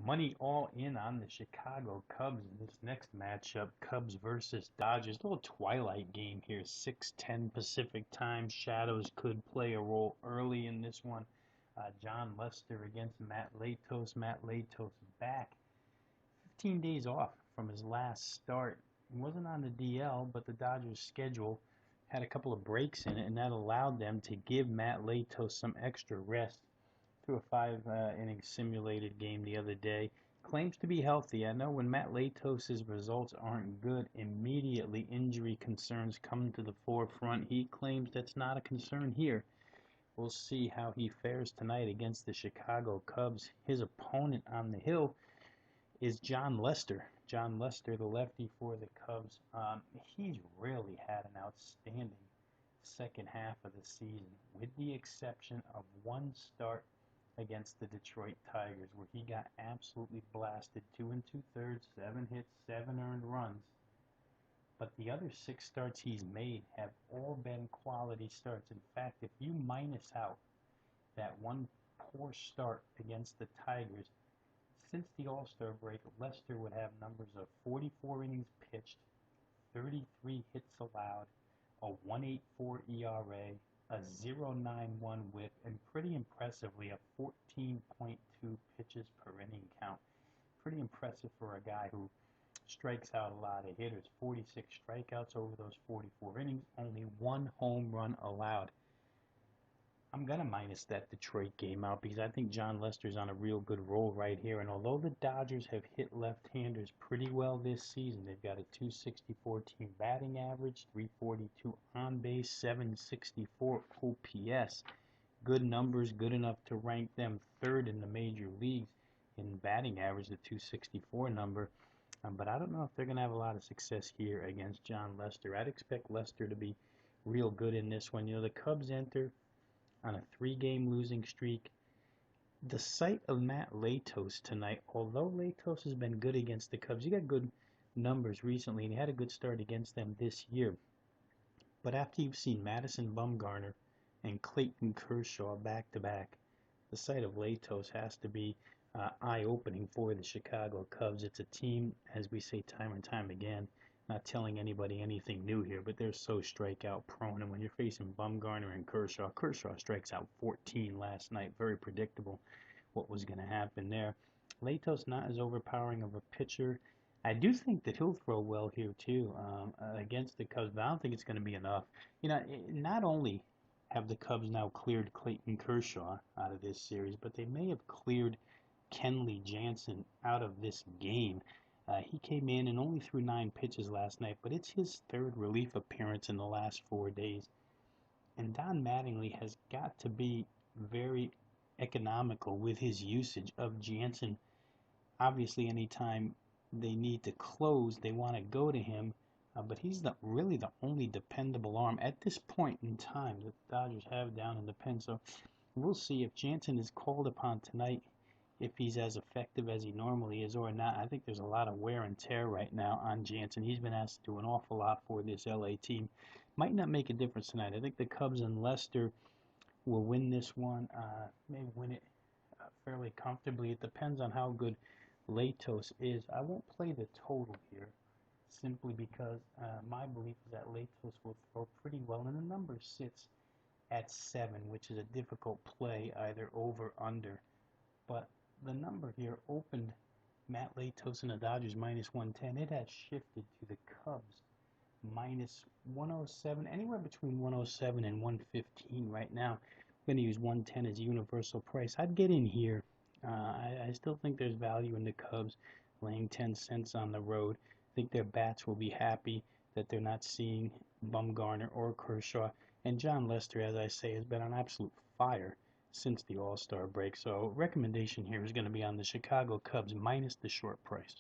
Money all in on the Chicago Cubs in this next matchup. Cubs versus Dodgers. A little twilight game here. 6:10 Pacific time. Shadows could play a role early in this one. John Lester against Matt Latos. Matt Latos back 15 days off from his last start. He wasn't on the DL, but the Dodgers schedule had a couple of breaks in it, and that allowed them to give Matt Latos some extra rest through a five-inning simulated game the other day. Claims to be healthy. I know when Matt Latos' results aren't good, immediately injury concerns come to the forefront. He claims that's not a concern here. We'll see how he fares tonight against the Chicago Cubs. His opponent on the hill is John Lester. John Lester, the lefty for the Cubs. He's really had an outstanding second half of the season, with the exception of one start against the Detroit Tigers, where he got absolutely blasted. 2 2/3, 7 hits, 7 earned runs. But the other 6 starts he's made have all been quality starts. In fact, if you minus out that one poor start against the Tigers, since the All-Star break, Lester would have numbers of 44 innings pitched, 33 hits allowed, a 1.84 ERA, a 0.91 whip, and pretty impressively a 14.2 pitches per inning count. Pretty impressive for a guy who strikes out a lot of hitters. 46 strikeouts over those 44 innings, only one home run allowed. I'm going to minus that Detroit game out because I think John Lester's on a real good roll right here. And although the Dodgers have hit left-handers pretty well this season, they've got a 264 team batting average, 342 on base, 764 OPS. Good numbers, good enough to rank them third in the major leagues in batting average, the 264 number. But I don't know if they're going to have a lot of success here against John Lester. I'd expect Lester to be real good in this one. You know, the Cubs enter on a 3-game losing streak. The sight of Matt Latos tonight, although Latos has been good against the Cubs, he got good numbers recently, and he had a good start against them this year. But after you've seen Madison Bumgarner and Clayton Kershaw back-to-back, the sight of Latos has to be eye-opening for the Chicago Cubs. It's a team, as we say time and time again, not telling anybody anything new here, but they're so strikeout prone. And when you're facing Bumgarner and Kershaw strikes out 14 last night. Very predictable what was going to happen there. Latos not as overpowering of a pitcher. I do think that he'll throw well here too against the Cubs, but I don't think it's going to be enough. You know, not only have the Cubs now cleared Clayton Kershaw out of this series, but they may have cleared Kenley Jansen out of this game. He came in and only threw 9 pitches last night, but it's his third relief appearance in the last 4 days. And Don Mattingly has got to be very economical with his usage of Jansen. Obviously, anytime they need to close, they want to go to him, but he's really the only dependable arm at this point in time that the Dodgers have down in the pen. So we'll see if Jansen is called upon tonight, if he's as effective as he normally is or not. I think there's a lot of wear and tear right now on Jansen. He's been asked to do an awful lot for this LA team. Might not make a difference tonight. I think the Cubs and Lester will win this one. Maybe win it fairly comfortably. It depends on how good Latos is. I won't play the total here simply because my belief is that Latos will throw pretty well, and the number sits at 7, which is a difficult play, either over or under. But the number here opened Matt Latos and the Dodgers minus 110. It has shifted to the Cubs minus 107, anywhere between 107 and 115 right now. I'm going to use 110 as a universal price. I'd get in here. I still think there's value in the Cubs laying 10 cents on the road. I think their bats will be happy that they're not seeing Bumgarner or Kershaw. And John Lester, as I say, has been on absolute fire since the All-Star break. So recommendation here is going to be on the Chicago Cubs minus the short price.